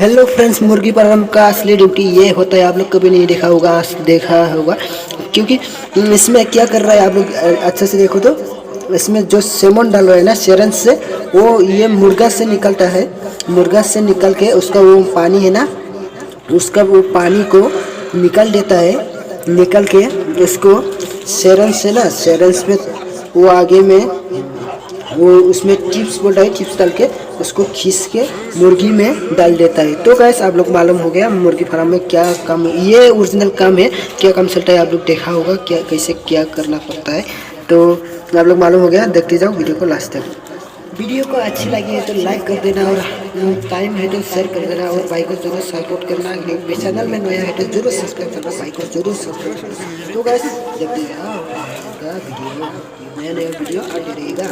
Hello friends, मुर्गी farm का असली ड्यूटी ये होता है। आप लोग कभी नहीं देखा होगा क्योंकि इसमें क्या कर रहा है आप लोग अच्छे से देखो तो इसमें जो सेमन डाल रहा है ना शेरन से, वो ये मुर्गा से निकलता है। मुर्गा से निकल के उसका वो पानी है ना, उसका वो पानी को निकल देता है। निकल के उसको शेरन से ना, शेरन पे वो आगे में वो उसमें चिप्स बोल रहा है, चिप्स डाल के उसको खींच के मुर्गी में डाल देता है। तो गैस आप लोग मालूम हो गया मुर्गी फार्म में क्या काम, ये ओरिजिनल काम है, क्या काम चलता है। आप लोग देखा होगा क्या कैसे क्या करना पड़ता है। तो आप लोग मालूम हो गया, देखते जाओ वीडियो को लास्ट तक। वीडियो को अच्छी लगी है तो लाइक कर देना, और टाइम है तो शेयर कर देना, और भाई को जरूर सपोर्ट करना। चैनल में नया है तो जरूर सब्सक्राइब करना, भाई को जरूर सब्सक्राइब करना। तो गैस देखते जाओ वीडियो, नया नया वीडियो आते रहेगा।